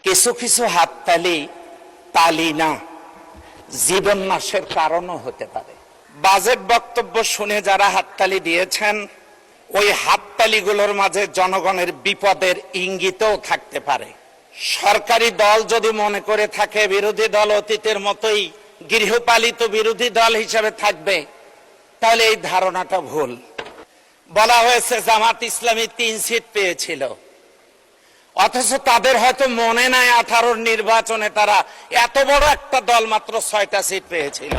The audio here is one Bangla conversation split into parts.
কিছু কিছু হাততালি তালি না, জীবন নাশের কারণও হতে পারে। বাজেট বক্তব্য শুনে যারা হাততালি দিয়েছেন, ওই হাততালিগুলোর মাঝে জনগণের বিপদের ইঙ্গিতও থাকতে পারে। সরকারি দল যদি মনে করে থাকে বিরোধী দল অতীতের মতোই গৃহপালিত বিরোধী দল হিসেবে থাকবে, তাহলে এই ধারণাটা ভুল। বলা হয়েছে জামাত ইসলামী 3 সিট পেয়েছিল, অথচ তাদের হয়তো মনে নাই 18 নির্বাচনে তারা এত বড় একটা দল মাত্র 6টা সিট পেয়েছিল।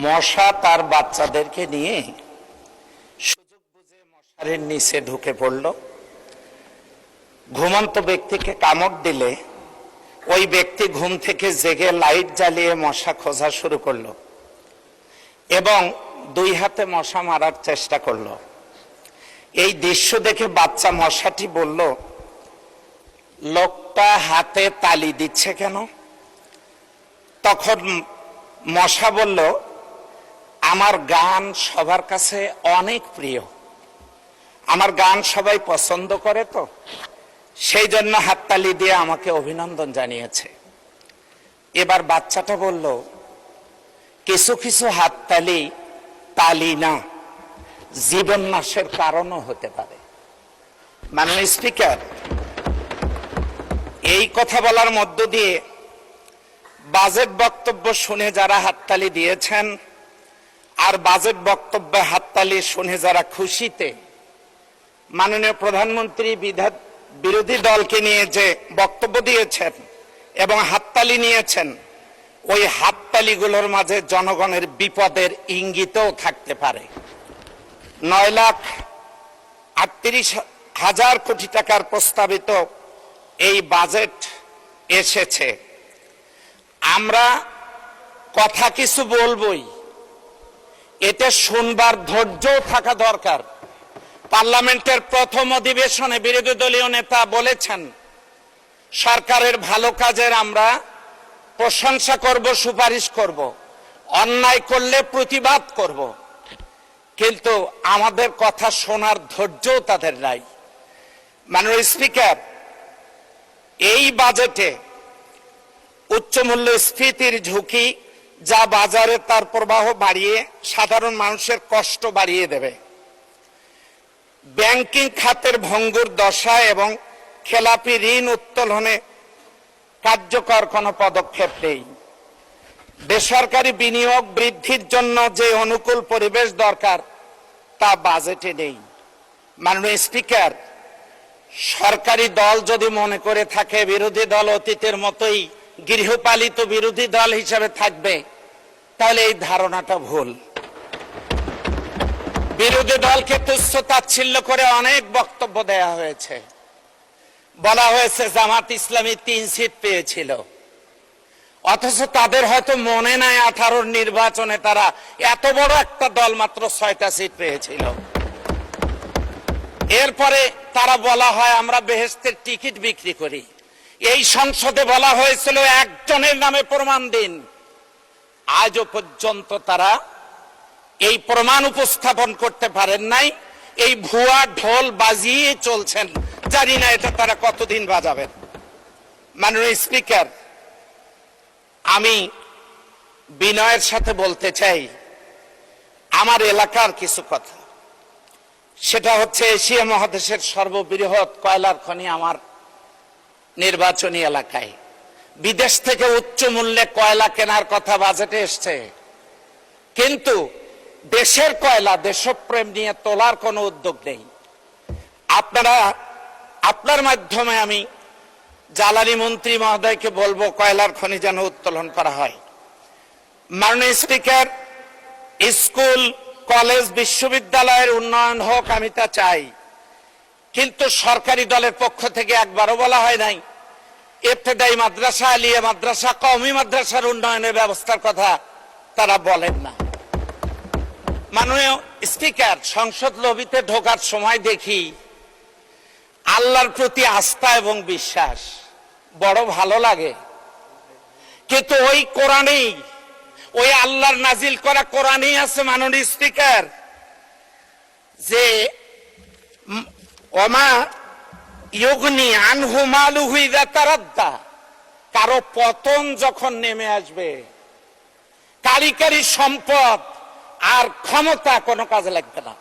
মশা তার বাচ্চাদেরকে নিয়ে সুযোগ বুঝে মশারির নিচে ঢুকে পড়ল। ঘুমন্ত ব্যক্তিকে কামড় দিলে ওই ব্যক্তি ঘুম থেকে জেগে লাইট জ্বালিয়ে মশা খোঁজা শুরু করলো এবং 2 হাতে মশা মারার চেষ্টা করলো। এই দৃশ্য দেখে বাচ্চা মশাটি বলল, লোকটা হাতে তালি দিচ্ছে কেন? তখন মশা বলল, আমার গান সবার কাছে অনেক প্রিয়, আমার গান সবাই পছন্দ করে, তো সেই জন্য হাততালি দিয়ে আমাকে অভিনন্দন জানিয়েছে। এবার বাচ্চাটা বলল, কিছু কিছু হাততালি তালি না, জীবন নাশের কারণও হতে পারে। মাননীয় স্পিকার, এই কথা বলার মধ্য দিয়ে বাজেট বক্তব্য শুনে যারা হাততালি দিয়েছেন আর বাজেট বক্তব্যে হাততালি শুনে যারা খুশিতে মাননীয় প্রধানমন্ত্রী বিরোধী দলকে নিয়ে যে বক্তব্য দিয়েছেন এবং হাততালি নিয়েছেন, ওই হাততালিগুলোর মাঝে জনগণের বিপদের ইঙ্গিতও থাকতে পারে। 9,38,000 কোটি টাকার প্রস্তাবিত এই বাজেট এসেছে। আমরা কথা কিছু বলবই, এতে শুনবার ধৈর্যও থাকা দরকার। পার্লামেন্টের প্রথম অধিবেশনে বিরোধী দলীয় নেতা বলেছেন, সরকারের ভালো কাজের আমরা প্রশংসা করব, সুপারিশ করব, অন্যায় করলে প্রতিবাদ করব, কিন্তু আমাদের কথা শোনার ধৈর্যও তাদের নাই। মাননীয় স্পিকার, এই বাজেটে উচ্চ মূল্যস্ফীতির ঝুঁকি যা বাজারে তার প্রবাহ বাড়িয়ে সাধারণ মানুষের কষ্ট বাড়িয়ে দেবে। ব্যাংকিং খাতের ভঙ্গুর দশা এবং খেলাপি ঋণ উত্তোলনে কার্যকর কোনো পদক্ষেপ নেই। বেসরকারি বিনিয়োগ বৃদ্ধির জন্য যে অনুকূল পরিবেশ দরকার তা বাজেটে নেই। মাননীয় স্পিকার, সরকারি দল যদি মনে করে থাকে বিরোধী দল অতীতের মতোই গৃহপালিত বিরোধী দল হিসেবে থাকবে, তাহলে এই ধারণাটা ভুল। বিরোধী দলকে তুচ্ছ তাচ্ছিল্য করে অনেক বক্তব্য দেয়া হয়েছে। বলা হয়েছে জামাত ইসলামী 3 সিট পেয়েছিল, অথচ তাদের হয়তো মনে নাই 18 নির্বাচনে তারা এত বড় একটা দল মাত্র 6টা সিট পেয়েছিল। এরপরে তারা বলা হয় আমরা বেহেশতের টিকিট বিক্রি করি। এই সংসদে বলা হয়েছিল একজনের নামে প্রমাণ দিন। আজও পর্যন্ত তারা এই প্রমাণ উপস্থাপন করতে পারেন নাই। এই ভুয়া ঢোল বাজিয়ে চলছেন, জানি না এটা তারা কতদিন বাজাবেন। মাননীয় স্পিকার, আমি বিনয়ের সাথে বলতে চাই আমার এলাকার কিছু কথা। সেটা হচ্ছে এশিয়া মহাদেশের সর্ববৃহৎ কয়লার খনি আমার নির্বাচনী এলাকায়। বিদেশ থেকে উচ্চ মূল্যে কয়লা কেনার কথা বাজেটে এসছে, কিন্তু দেশের কয়লা দেশপ্রেম নিয়ে তোলার কোনো উদ্যোগ নেই। আপনার মাধ্যমে আমি জ্বালানি মন্ত্রী মহোদয়কে বলবো কয়লার খনি যেন উত্তোলন করা হয়। মাননীয় স্পিকার, স্কুল কলেজ বিশ্ববিদ্যালয়ের উন্নয়ন হোক, আমি তা চাই, কিন্তু সরকারি দলের পক্ষ থেকে একবারও বলা হয় নাই ইবতেদায়ী মাদ্রাসা, আলিয়া মাদ্রাসা, কওমি মাদ্রাসার উন্নয়নের ব্যবস্থার কথা তারা বলেন না। মাননীয় স্পিকার, সংসদ লবিতে ঢোকার সময় দেখি আল্লাহর প্রতি আস্থা এবং বিশ্বাস বড় ভালো লাগে, কিন্তু ওই কোরআনেই, ওই আল্লাহর নাজিল করা কোরআনেই আছে মাননীয় স্পিকার যে ওমা ইউগনি আনহু মালুহু ইযা তারাদ্দা, কারো পতন যখন নেমে আসবে, কারিগরি সম্পদ আর ক্ষমতা কোনো কাজে লাগবে না।